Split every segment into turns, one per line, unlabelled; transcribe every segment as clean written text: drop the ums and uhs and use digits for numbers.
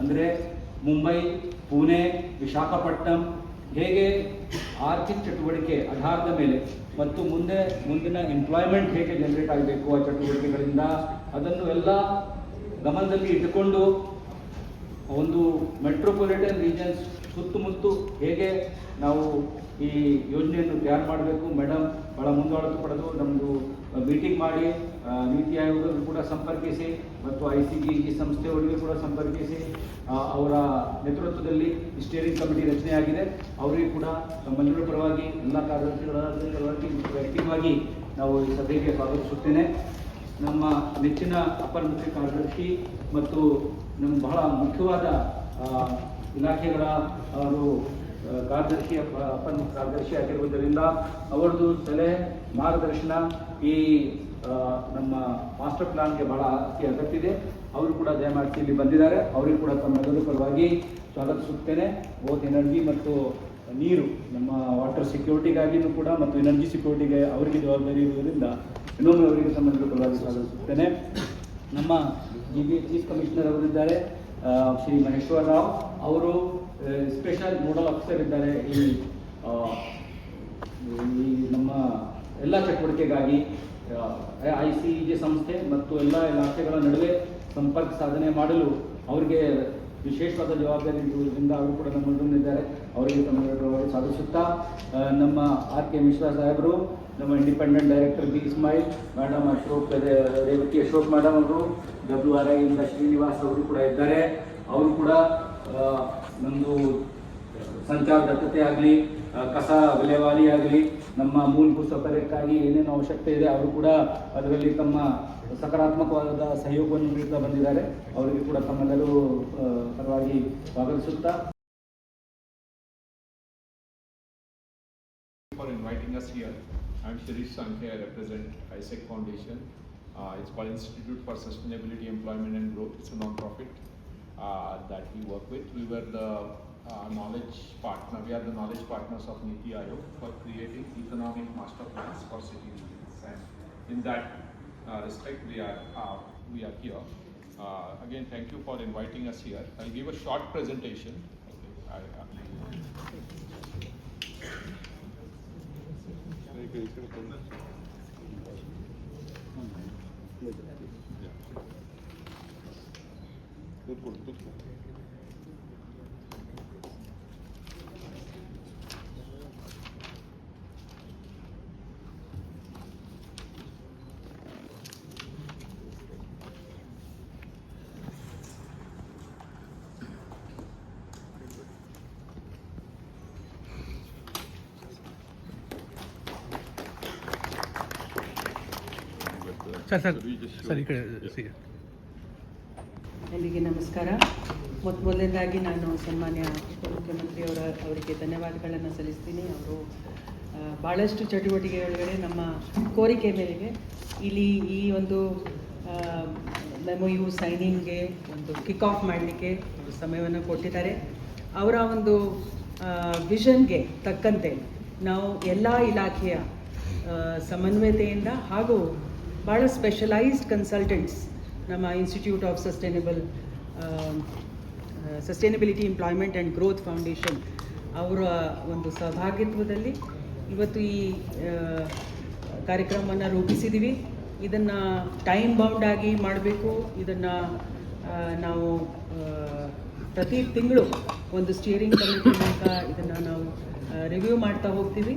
ಅಂದರೆ ಮುಂಬೈ, ಪುಣೆ, ವಿಶಾಖಪಟ್ಟಣಂ ಹೇಗೆ ಆರ್ಥಿಕ ಚಟುವಟಿಕೆ ಆಧಾರದ ಮೇಲೆ ಮತ್ತು ಮುಂದಿನ ಎಂಪ್ಲಾಯ್ಮೆಂಟ್ ಹೇಗೆ ಜನರೇಟ್ ಆಗಬೇಕು ಆ ಚಟುವಟಿಕೆಗಳಿಂದ ಅದನ್ನು ಎಲ್ಲ ಗಮನದಲ್ಲಿ ಇಟ್ಟುಕೊಂಡು ಒಂದು ಮೆಟ್ರೋಪಾಲಿಟನ್ ರೀಜನ್ಸ್ ಸುತ್ತಮುತ್ತ ಹೇಗೆ ನಾವು ಈ ಯೋಜನೆಯನ್ನು ತಯಾರು ಮಾಡಬೇಕು. ಮೇಡಮ್ ಭಾಳ ಮುಂದಾಳತ್ವ ಪಡೆದು ನಮ್ಮದು ಮೀಟಿಂಗ್ ಮಾಡಿ ನೀತಿ ಆಯೋಗವನ್ನು ಕೂಡ ಸಂಪರ್ಕಿಸಿ ಮತ್ತು ICG ಸಂಸ್ಥೆಯವರಿಗೆ ಕೂಡ ಸಂಪರ್ಕಿಸಿ ಅವರ ನೇತೃತ್ವದಲ್ಲಿ ಸ್ಟೇರಿಂಗ್ ಕಮಿಟಿ ರಚನೆ ಆಗಿದೆ. ಅವರಿಗೆ ಕೂಡ ನಮ್ಮೆಲ್ಲರ ಪರವಾಗಿ ಎಲ್ಲ ಕಾರ್ಯದರ್ಶಿಗಳ ಪರವಾಗಿ ವ್ಯಕ್ತಿವಾಗಿ ನಾವು ಈ ಸಭೆಗೆ ಸ್ವಾಗತಿಸುತ್ತೇನೆ. ನಮ್ಮ ನೆಚ್ಚಿನ ಅಪರ ಮುಖ್ಯ ಕಾರ್ಯದರ್ಶಿ ಮತ್ತು ನಮ್ಮ ಬಹಳ ಮುಖ್ಯವಾದ ಇಲಾಖೆಗಳ ಅವರು ಕಾರ್ಯದರ್ಶಿ ಅಪರ ಮುಖ್ಯ ಕಾರ್ಯದರ್ಶಿ ಆಗಿರುವುದರಿಂದ ಅವರದ್ದು ಸಲಹೆ ಮಾರ್ಗದರ್ಶನ ಈ ನಮ್ಮ ಮಾಸ್ಟರ್ ಪ್ಲಾನ್ಗೆ ಬಹಳ ಅತಿ ಅಗತ್ಯ ಇದೆ. ಅವರು ಕೂಡ ದಯಮಾಡಿಸಿ ಇಲ್ಲಿ ಬಂದಿದ್ದಾರೆ. ಅವರಿಗೆ ಕೂಡ ತಮ್ಮೆಲ್ಲರ ಪರವಾಗಿ ಸ್ವಾಗತಿಸುತ್ತೇನೆ. ಬೋತ್ ಎನರ್ಜಿ ಮತ್ತು ನೀರು ನಮ್ಮ ವಾಟರ್ ಸೆಕ್ಯೂರಿಟಿಗಾಗಿಯೂ ಕೂಡ ಮತ್ತು ಎನರ್ಜಿ ಸೆಕ್ಯೂರಿಟಿಗೆ ಅವರಿಗೆ ಜವಾಬ್ದಾರಿ ಇರುವುದರಿಂದ ಇನ್ನೊಮ್ಮೆ ಅವರಿಗೆ ಸಂಬಂಧಿಸಿದ ಪರವಾಗಿ ಸ್ವಾಗತಿಸುತ್ತೇನೆ. ನಮ್ಮ ಚೀಫ್ ಕಮಿಷನರ್ ಅವರಿದ್ದಾರೆ ಶ್ರೀ ಮಹೇಶ್ವರ ರಾವ್. ಅವರು ಸ್ಪೆಷಲ್ ನೋಡಲ್ ಆಫೀಸರ್ ಇದ್ದಾರೆ ಈ ನಮ್ಮ ಎಲ್ಲ ಚಟುವಟಿಕೆಗಾಗಿ ICG ಸಂಸ್ಥೆ ಮತ್ತು ಎಲ್ಲ ಇಲಾಖೆಗಳ ನಡುವೆ ಸಂಪರ್ಕ ಸಾಧನೆ ಮಾಡಲು ಅವರಿಗೆ ವಿಶೇಷವಾದ ಜವಾಬ್ದಾರಿ ಇರುವುದರಿಂದ ಅವರು ಕೂಡ ನಮ್ಮೊಂದಿದ್ದಾರೆ. ಅವರಿಗೆ ತಮ್ಮ ಸಾಧಿಸುತ್ತಾ ನಮ್ಮ RK ಮಿಶ್ರಾ ಸಾಹೇಬರು, ನಮ್ಮ independent director B Ismail madam, Revathi Ashok madam ಅವರು, WRI ಇಂದ ಶ್ರೀನಿವಾಸ್ ಅವರು ಕೂಡ ಇದ್ದಾರೆ. ಅವರು ಕೂಡ ನಮ್ಮದು ಸಂಚಾರ ದತ್ತತೆ ಆಗಲಿ, ಕಸ ವಿಲೇವಾರಿ ಆಗಲಿ, ನಮ್ಮ ಮೂಲಭೂತ ಸೌಕರ್ಯಕ್ಕಾಗಿ ಏನೇನು ಅವಶ್ಯಕತೆ ಇದೆ ಅವರು ಕೂಡ ಅದರಲ್ಲಿ ತಮ್ಮ ಸಕಾರಾತ್ಮಕವಾದ ಸಹಯೋಗವನ್ನು ನೀಡುತ್ತಾ ಬಂದಿದ್ದಾರೆ. ಅವರಿಗೆ ಕೂಡ ತಮ್ಮೆಲ್ಲರೂ ಪರವಾಗಿ ಸ್ವಾಗತಿಸುತ್ತಾ
for inviting us here. I'm Shirish Sankhe. I represent ISEC Foundation. It's called Institute for Sustainability, Employment and Growth. It's a non-profit that we work with. We were the knowledge partner. We are the knowledge partners of Niti Aayog for creating economic master plans for city regions. And in that respect, we are here. Again, thank you for inviting us here. I'll give a short presentation.
ಎಲ್ಲಿಗೆ ನಮಸ್ಕಾರ. ಮೊದಲನೇದಾಗಿ ನಾನು ಸನ್ಮಾನ್ಯ ಅವರಿಗೆ ಧನ್ಯವಾದಗಳನ್ನು ಸಲ್ಲಿಸ್ತೀನಿ. ಅವರು ಭಾಳಷ್ಟು ಚಟುವಟಿಕೆಗಳೊಳಗಡೆ ನಮ್ಮ ಕೋರಿಕೆ ಮೇರೆಗೆ ಇಲ್ಲಿ ಈ ಒಂದು MOU ಸೈನಿಂಗ್ಗೆ ಒಂದು ಕಿಕ್ ಆಫ್ ಮಾಡಲಿಕ್ಕೆ ಸಮಯವನ್ನು ಕೊಟ್ಟಿದ್ದಾರೆ. ಅವರ ಒಂದು ವಿಷನ್ಗೆ ತಕ್ಕಂತೆ ನಾವು ಎಲ್ಲ ಇಲಾಖೆಯ ಸಮನ್ವಯತೆಯಿಂದ ಹಾಗೂ ಭಾಳ ಸ್ಪೆಷಲೈಸ್ಡ್ ಕನ್ಸಲ್ಟೆಂಟ್ಸ್ ನಮ್ಮ institute of sustainability employment and growth foundation ಅವರ ಒಂದು ಸಹಭಾಗಿತ್ವದಲ್ಲಿ ಇವತ್ತು ಈ ಕಾರ್ಯಕ್ರಮವನ್ನು ರೂಪಿಸಿದ್ದೀವಿ. ಇದನ್ನು ಟೈಮ್ ಬೌಂಡ್ ಆಗಿ ಮಾಡಬೇಕು. ಇದನ್ನು ನಾವು ಪ್ರತಿ ತಿಂಗಳು ಒಂದು ಸ್ಟಿಯರಿಂಗ್ ಕಮಿಟಿ ಮೂಲಕ ಇದನ್ನು ನಾವು ರಿವ್ಯೂ ಮಾಡ್ತಾ ಹೋಗ್ತೀವಿ.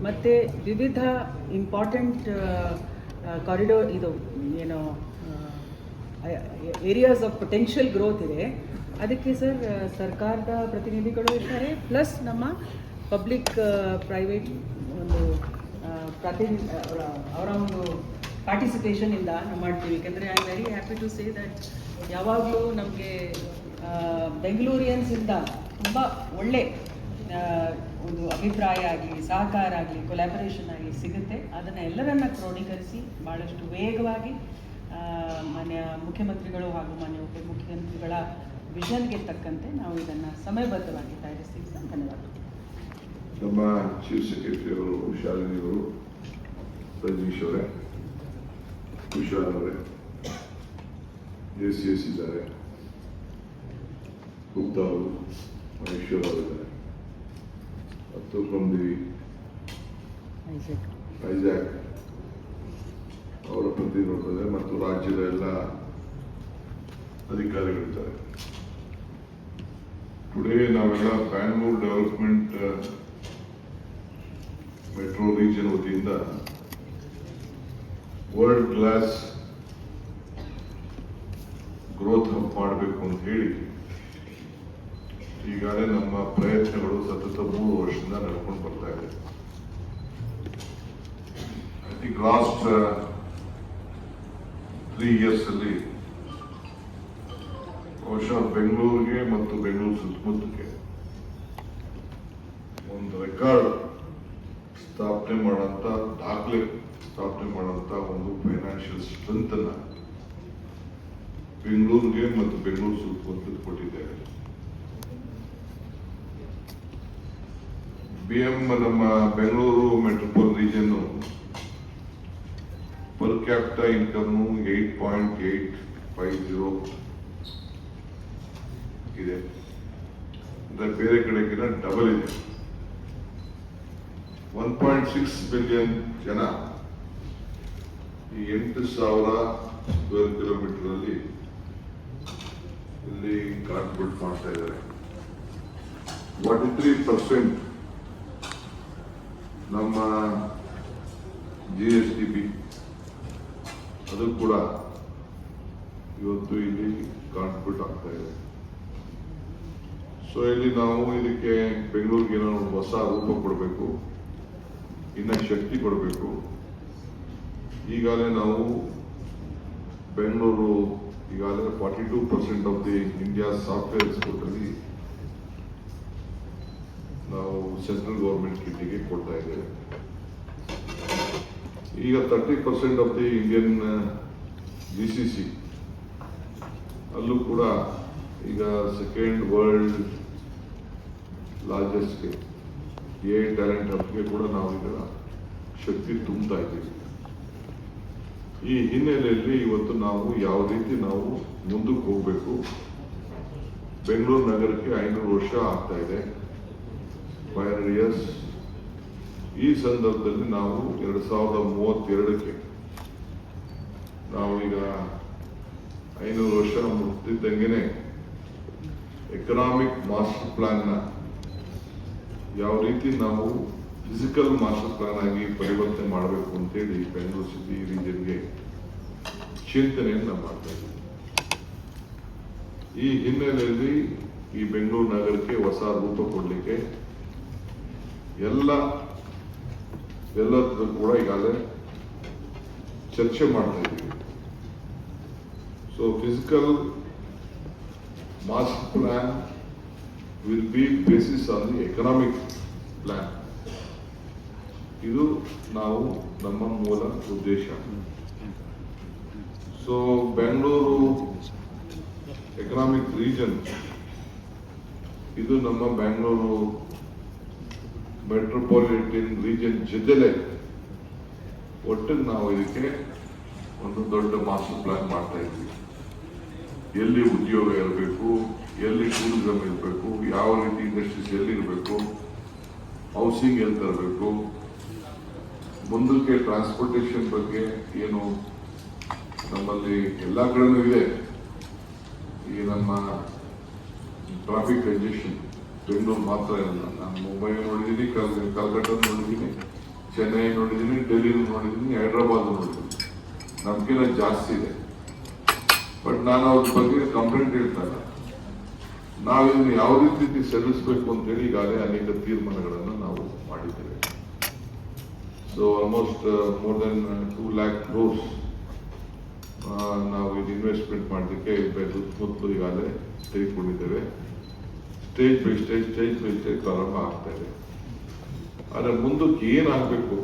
ಮತ್ತು ವಿವಿಧ ಇಂಪಾರ್ಟೆಂಟ್ ಕಾರಿಡೋರ್ ಇದು ಏನೋ ಏರಿಯಾಸ್ ಆಫ್ ಪೊಟೆನ್ಷಿಯಲ್ ಗ್ರೋತ್ ಇದೆ. ಅದಕ್ಕೆ ಸರ್ಕಾರದ ಪ್ರತಿನಿಧಿಗಳು ಇರ್ತಾರೆ, ಪ್ಲಸ್ ನಮ್ಮ ಪಬ್ಲಿಕ್ ಪ್ರೈವೇಟ್ ಒಂದು ಅವರ ಒಂದು ಪಾರ್ಟಿಸಿಪೇಷನಿಂದ ನಾವು ಮಾಡ್ತೀವಿ. ಯಾಕೆಂದರೆ I am very happy to say that ಯಾವಾಗಲೂ ನಮಗೆ ಬೆಂಗಳೂರಿಯನ್ಸಿಂದ ತುಂಬ ಒಳ್ಳೆ ಒಂದು ಅಭಿಪ್ರಾಯ ಆಗಲಿ, ಸಹಕಾರ ಆಗಲಿ, ಕೊಲ್ಯಾಬರೇಷನ್ ಆಗಲಿ ಸಿಗುತ್ತೆ. ಅದನ್ನು ಎಲ್ಲರನ್ನ ಕ್ರೋಢೀಕರಿಸಿ ಭಾಳಷ್ಟು ವೇಗವಾಗಿ ಮಾನ್ಯ ಮುಖ್ಯಮಂತ್ರಿಗಳು ಹಾಗೂ ಮಾನ್ಯ ಉಪಮುಖ್ಯಮಂತ್ರಿಗಳ ವಿಷನ್ಗೆ ತಕ್ಕಂತೆ ನಾವು ಇದನ್ನು ಸಮಯಬದ್ಧವಾಗಿ ತಯಾರಿಸ್ತೀವಿ ಸರ್. ಧನ್ಯವಾದಗಳು.
ನಮ್ಮ ಚೀಫ್ ಸೆಕ್ರೆಟರಿ ಅವರು, ಶಾಲಿನಿ ಅವರು, ರಜನೀಶ್ ಅವರೇ, ಕುಶಾಲ್ ಅವರೇ, JCS ಇದ್ದಾರೆ, ಗುಪ್ತಾ ಅವರು, ಮಹೇಶ್ವರ್ ಅವರಿದ್ದಾರೆ, ಮತ್ತು ಫ್ರಮ್ ದಿ ಐಸಾಕ್ ಅವರ ಪ್ರತಿನಿಧಿಗಳು ಮತ್ತು ರಾಜ್ಯದ ಎಲ್ಲ ಅಧಿಕಾರಿಗಳಿದ್ದಾರೆ. ಟುಡೇ ನಾವೆಲ್ಲ ಬ್ಯಾಂಗ್ಳೂರ್ ಡೆವಲಪ್ಮೆಂಟ್ ಮೆಟ್ರೋ ರೀಜನ್ ವತಿಯಿಂದ ವರ್ಲ್ಡ್ ಕ್ಲಾಸ್ ಗ್ರೋತ್ ಹಬ್ ಮಾಡಬೇಕು ಅಂತ ಹೇಳಿ ಈಗಾಗಲೇ ನಮ್ಮ ಪ್ರಯತ್ನಗಳು ಸತತ 3 ವರ್ಷದಿಂದ ನಡ್ಕೊಂಡು ಬರ್ತಾ ಇದೆ. ಐ ಥಿಂಕ್ ಲಾಸ್ಟ್ 3 ಇಯರ್ಸ್ ಅಲ್ಲಿ ಬಹುಶಃ ಬೆಂಗಳೂರಿಗೆ ಮತ್ತು ಬೆಂಗಳೂರು ಸುತ್ತಮುತ್ತಕ್ಕೆ ಒಂದು ರೆಕಾರ್ಡ್ ಸ್ಥಾಪನೆ ಮಾಡೋಂಥ ದಾಖಲೆ ಸ್ಥಾಪನೆ ಮಾಡೋಂಥ ಒಂದು ಫೈನಾನ್ಷಿಯಲ್ ಸ್ಟ್ರೆಂತ್ ಅನ್ನ ಬೆಂಗಳೂರಿಗೆ ಮತ್ತು ಬೆಂಗಳೂರು ಸುತ್ತಮುತ್ತಲು ಕೊಟ್ಟಿದ್ದೇವೆ. ನಮ್ಮ Bengaluru metropole region per capita income 8.850 ಇದೆ. ಅಂದ್ರೆ ಬೇರೆ ಕಡೆಗಿನ ಡಬಲ್ ಇದೆ. 1.6 ಬಿಲಿಯನ್ ಜನ ಈ 8,000 ಸ್ಕ್ವೇರ್ ಕಿಲೋಮೀಟರ್ ಅಲ್ಲಿ ಇಲ್ಲಿ ಕಾಂಟ್ರಿಬ್ಯೂಟ್ ಮಾಡ್ತಾ ಇದ್ದಾರೆ. 43% ನಮ್ಮ GSDP ಅದು ಕೂಡ ಇವತ್ತು ಇಲ್ಲಿ ಕಾಂಟ್ರಿಬ್ಯೂಟ್ ಆಗ್ತಾ ಇದೆ. ಸೊ ಇಲ್ಲಿ ನಾವು ಇದಕ್ಕೆ ಬೆಂಗಳೂರಿಗೆ ಏನೋ ಹೊಸ ರೂಪ ಕೊಡಬೇಕು, ಇನ್ನ ಶಕ್ತಿ ಕೊಡಬೇಕು. ಈಗಾಗಲೇ ನಾವು ಬೆಂಗಳೂರು ಈಗಾಗಲೇ 42% of the India software export ಅಲ್ಲಿ ನಾವು ಸೆಂಟ್ರಲ್ ಗವರ್ಮೆಂಟ್ ಕಿಟ್ಟಿಗೆ ಕೊಡ್ತಾ ಇದ್ದೇವೆ. ಈಗ 30% ಆಫ್ ದಿ ಇಂಡಿಯನ್ GCC ಅಲ್ಲೂ ಕೂಡ ಈಗ ಸೆಕೆಂಡ್ ವರ್ಲ್ಡ್ ಲಾರ್ಜೆಸ್ಟ್ ಟ್ಯಾಲೆಂಟ್ ಹಬ್ಗೆ ಕೂಡ ನಾವು ಈಗ ಶಕ್ತಿ ತುಂಬ್ತಾ ಇದ್ದೀವಿ. ಈ ಹಿನ್ನೆಲೆಯಲ್ಲಿ ಇವತ್ತು ನಾವು ಯಾವ ರೀತಿ ನಾವು ಮುಂದಕ್ಕೆ ಹೋಗ್ಬೇಕು. ಬೆಂಗಳೂರು ನಗರಕ್ಕೆ 500 ವರ್ಷ ಆಗ್ತಾ ಇದೆ, 500 years. ಈ ಸಂದರ್ಭದಲ್ಲಿ ನಾವು 2032ಕ್ಕೆ ನಾವು ಈಗ 500 ವರ್ಷ ಮುಗ್ದಿದ್ದಂಗೆನೆ ಎಕನಾಮಿಕ್ ಮಾಸ್ಟರ್ ಪ್ಲಾನ್ ನ ಯಾವ ರೀತಿ ನಾವು ಫಿಸಿಕಲ್ ಮಾಸ್ಟರ್ ಪ್ಲಾನ್ ಆಗಿ ಪರಿವರ್ತನೆ ಮಾಡಬೇಕು ಅಂತೇಳಿ ಬೆಂಗಳೂರು ಸಿಟಿ ರೀಜನ್ಗೆ ಚಿಂತನೆಯನ್ನ ಮಾಡ್ತಾ ಇದ್ದೀವಿ. ಈ ಹಿನ್ನೆಲೆಯಲ್ಲಿ ಈ ಬೆಂಗಳೂರು ನಗರಕ್ಕೆ ಹೊಸ ರೂಪ ಕೊಡಲಿಕ್ಕೆ ಎಲ್ಲದೂ ಕೂಡ ಈಗಾಗಲೇ ಚರ್ಚೆ ಮಾಡ್ತಾ ಇದ್ದೀವಿ. So physical master plan will be basis on the economic plan. ಇದು ನಾವು ನಮ್ಮ ಮೂಲ ಉದ್ದೇಶ. ಸೊ ಬೆಂಗಳೂರು ಎಕನಾಮಿಕ್ ರೀಜನ್ ಇದು ನಮ್ಮ ಬೆಂಗಳೂರು ಮೆಟ್ರೋಪಾಲಿಟನ್ ರೀಜನ್ ಜೊತೆಲೆ ಒಟ್ಟಿಗೆ ನಾವು ಇದಕ್ಕೆ ಒಂದು ದೊಡ್ಡ ಮಾಸ್ಟರ್ ಪ್ಲಾನ್ ಮಾಡ್ತಾ ಇದ್ವಿ. ಎಲ್ಲಿ ಉದ್ಯೋಗ ಇರಬೇಕು, ಎಲ್ಲಿ ಟೂರಿಸಂ ಇರಬೇಕು, ಯಾವ ರೀತಿ ಇಂಡಸ್ಟ್ರೀಸ್ ಎಲ್ಲಿ ಇರಬೇಕು, ಹೌಸಿಂಗ್ ಎಲ್ಲಿ ತರಬೇಕು, ಮುಂದಕ್ಕೆ ಟ್ರಾನ್ಸ್ಪೋರ್ಟೇಷನ್ ಬಗ್ಗೆ ಏನು ನಮ್ಮಲ್ಲಿ ಎಲ್ಲ ಕಡೆನೂ ಇದೆ. ಈ ನಮ್ಮ ಟ್ರಾಫಿಕ್ ಕಂಜೆಷನ್ ಬೆಂಗಳೂರು ಮಾತ್ರ ಇಲ್ಲ, ನಾನು ಮುಂಬೈ ನೋಡಿದ್ದೀನಿ, ಕಲ್ಕಟ್ಟ ನೋಡಿದ್ದೀನಿ, ಚೆನ್ನೈ ನೋಡಿದ್ದೀನಿ, ಡೆಲ್ಲಿ ನೋಡಿದ್ದೀನಿ, ಹೈದ್ರಾಬಾದ್ ನೋಡಿದ್ದೀನಿ. ನಮ್ಗಿಂತ ಜಾಸ್ತಿ ಇದೆ. ಬಟ್ ನಾನು ಅವ್ರ ಬಗ್ಗೆ ಕಂಪ್ಲೇಂಟ್ ಹೇಳ್ತಾರೆ. ನಾವಿನ್ನು ಯಾವ ರೀತಿ ಸಲ್ಲಿಸಬೇಕು ಅಂತೇಳಿ ಈಗಾಗಲೇ ಅನೇಕ ತೀರ್ಮಾನಗಳನ್ನು ನಾವು ಮಾಡಿದ್ದೇವೆ. So almost more than 2 lakh crores ನಾವು ಇದು ಇನ್ವೆಸ್ಟ್ಮೆಂಟ್ ಮಾಡಲಿಕ್ಕೆ ಸುತ್ತಮುತ್ತಲು ಈಗಾಗಲೇ ತೆಗೆದುಕೊಂಡಿದ್ದೇವೆ. ಸ್ಟೇಜ್ ಬೈ ಸ್ಟೇಜ್ ಪ್ರಾರಂಭ ಆಗ್ತಾ ಇದೆ. ಆದರೆ ಮುಂದಕ್ಕೆ ಏನಾಗಬೇಕು,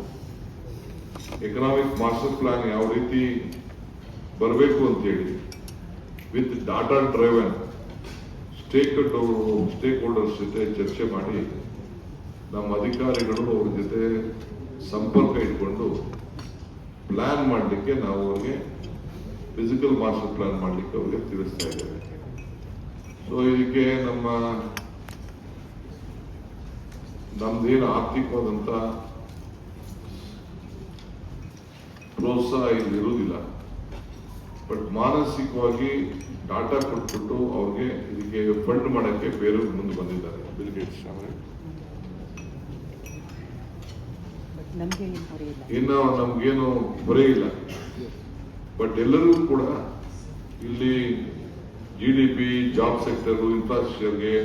ಎಕನಾಮಿಕ್ ಮಾಸ್ಟರ್ ಪ್ಲಾನ್ ಯಾವ ರೀತಿ ಬರಬೇಕು ಅಂತೇಳಿ with data driven stake holders ಜೊತೆ ಚರ್ಚೆ ಮಾಡಿ ನಮ್ಮ ಅಧಿಕಾರಿಗಳು ಅವ್ರ ಜೊತೆ ಸಂಪರ್ಕ ಇಟ್ಕೊಂಡು ಪ್ಲಾನ್ ಮಾಡಲಿಕ್ಕೆ ನಾವು ಅವ್ರಿಗೆ ಫಿಸಿಕಲ್ ಮಾಸ್ಟರ್ ಪ್ಲಾನ್ ಮಾಡಲಿಕ್ಕೆ ಅವ್ರಿಗೆ ತಿಳಿಸ್ತಾ ಇದ್ದೇವೆ. ಸೊ ಇದಕ್ಕೆ ನಮ್ದೇನು ಆರ್ಥಿಕವಾದಂತ ಪ್ರೋತ್ಸಾಹ ಇಲ್ಲಿ ಇರುವುದಿಲ್ಲ, ಬಟ್ ಮಾನಸಿಕವಾಗಿ ಡಾಟಾ ಕೊಟ್ಬಿಟ್ಟು ಅವ್ರಿಗೆ ಇದಕ್ಕೆ ಫಂಡ್ ಮಾಡಕ್ಕೆ ಬೇರೆ ಮುಂದೆ ಬಂದಿದ್ದಾರೆ. ಬಿಲ್ ಗೇಟ್ಸ್ ಇನ್ನು ನಮ್ಗೇನು ಹೊರೆ ಇಲ್ಲ, ಬಟ್ ಎಲ್ಲರಿಗೂ ಕೂಡ ಇಲ್ಲಿ GDP, ಜಾಬ್ ಸೆಕ್ಟರ್, ಇನ್ಫ್ರಾಸ್ಟ್ರಕ್ಚರ್ಗೆ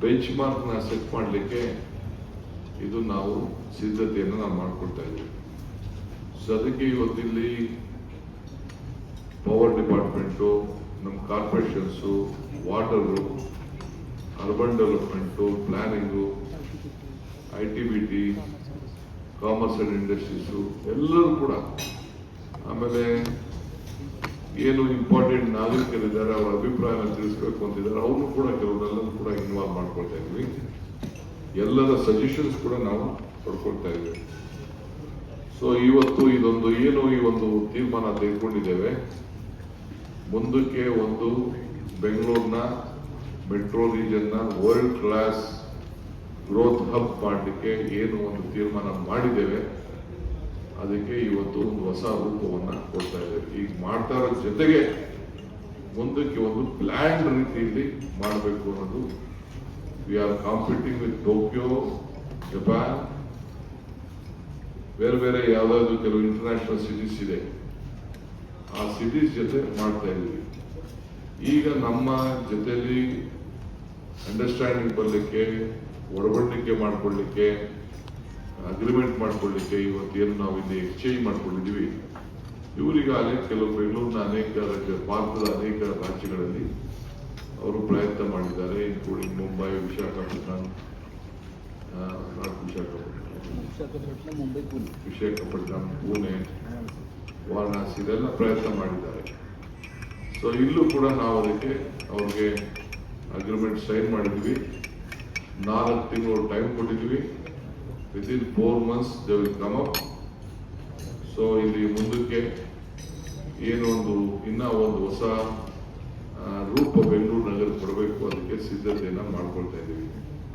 ಬೆಂಚ್ ಮಾರ್ಕ್ ನ ಸೆಟ್ ಮಾಡಲಿಕ್ಕೆ ಇದು ನಾವು ಸಿದ್ಧತೆಯನ್ನು ನಾವು ಮಾಡ್ಕೊಳ್ತಾ ಇದ್ದೀವಿ. ಸೊ ಅದಕ್ಕೆ ಇವತ್ತಿಲ್ಲಿ ಪವರ್ ಡಿಪಾರ್ಟ್ಮೆಂಟು, ನಮ್ಮ corporations, water, urban development, planning, ITBT, commerce and industries ಎಲ್ಲರೂ ಕೂಡ, ಆಮೇಲೆ ಏನು ಇಂಪಾರ್ಟೆಂಟ್ ನಾಗರಿಕರಿದ್ದಾರೆ ಅವರ ಅಭಿಪ್ರಾಯನ ತಿಳಿಸ್ಬೇಕು ಅಂತಿದ್ದಾರೆ, ಅವ್ರನ್ನೂ ಕೂಡ ಕೆಲವರೆಲ್ಲರೂ ಕೂಡ ಇನ್ವಾಲ್ವ್ ಮಾಡ್ಕೊಳ್ತಾ ಇದ್ವಿ. ಎಲ್ಲರ ಸಜೆಷನ್ಸ್ ಕೂಡ ನಾವು ಪಡ್ಕೊಳ್ತಾ ಇದ್ವಿ. ಸೊ ಇವತ್ತು ಇದೊಂದು ಏನು ಈ ಒಂದು ತೀರ್ಮಾನ ತೆಗೆದುಕೊಂಡಿದ್ದೇವೆ, ಮುಂದಕ್ಕೆ ಒಂದು ಬೆಂಗಳೂರಿನ ಮೆಟ್ರೋ ರೀಜನ್ನ ವರ್ಲ್ಡ್ ಕ್ಲಾಸ್ ಗ್ರೋತ್ ಹಬ್ ಮಾಡಲಿಕ್ಕೆ ಏನು ಒಂದು ತೀರ್ಮಾನ ಮಾಡಿದ್ದೇವೆ, ಅದಕ್ಕೆ ಇವತ್ತು ಒಂದು ಹೊಸ ರೂಪವನ್ನ ಕೊಡ್ತಾ ಇದ್ದೇವೆ. ಈಗ ಮಾಡ್ತಾ ಇರೋ ಜೊತೆಗೆ ಮುಂದಕ್ಕೆ ಒಂದು ಪ್ಲಾನ್ ರೀತಿಯಲ್ಲಿ ಮಾಡಬೇಕು ಅನ್ನೋದು. We are competing with Tokyo, Japan, ಬೇರೆ ಬೇರೆ ಯಾವ್ದಾದ್ರು ಕೆಲವು ಇಂಟರ್ನ್ಯಾಷನಲ್ ಸಿಟೀಸ್ ಇದೆ, ಆ ಸಿಟೀಸ್ ಜೊತೆ ಮಾಡ್ತಾ ಇದ್ದೀವಿ. ಈಗ ನಮ್ಮ ಜೊತೆಯಲ್ಲಿ ಅಂಡರ್ಸ್ಟ್ಯಾಂಡಿಂಗ್ ಬರಲಿಕ್ಕೆ, ಒಡಂಬಡಿಕೆ ಮಾಡ್ಕೊಳ್ಳಿಕ್ಕೆ, ಅಗ್ರಿಮೆಂಟ್ ಮಾಡ್ಕೊಳ್ಳಿಕ್ಕೆ ಇವತ್ತೇನು ನಾವು ಇಲ್ಲಿ ಎಕ್ಸ್ಚೇಂಜ್ ಮಾಡ್ಕೊಂಡಿದ್ದೀವಿ, ಇವರಿಗಾಗಲೇ ಕೆಲವು ಬೆಂಗಳೂರಿನ ಭಾರತದ ಅನೇಕ ರಾಜ್ಯಗಳಲ್ಲಿ ಅವರು ಪ್ರಯತ್ನ ಮಾಡಿದ್ದಾರೆ, ಇನ್ಕ್ಲೂಡಿಂಗ್ ಮುಂಬೈ, ವಿಶಾಖಪಟ್ಟಣಂ, ವಿಶಾಖಪಟ್ಟಣಂ, ಪುಣೆ, ವಾರಣಾಸಿ ಇದೆಲ್ಲ ಪ್ರಯತ್ನ ಮಾಡಿದ್ದಾರೆ. ಸೊ ಇಲ್ಲೂ ಕೂಡ ನಾವು ಅದಕ್ಕೆ ಅವ್ರಿಗೆ ಅಗ್ರಿಮೆಂಟ್ ಸೈನ್ ಮಾಡಿದ್ವಿ. 4 ತಿಂಗಳು ಟೈಮ್ ಕೊಟ್ಟಿದ್ವಿ. Within 4 months they will come up. So ಇಲ್ಲಿ ಮುಂದಕ್ಕೆ ಏನು ಇನ್ನ ಒಂದು ಹೊಸ ರೂಪ ಬೆಂಗಳೂರು ನಗರ ಕೊಡಬೇಕು, ಅದಕ್ಕೆ ಸಿದ್ಧತೆಯನ್ನ ಮಾಡ್ಕೊಳ್ತಾ ಇದ್ದೀವಿ.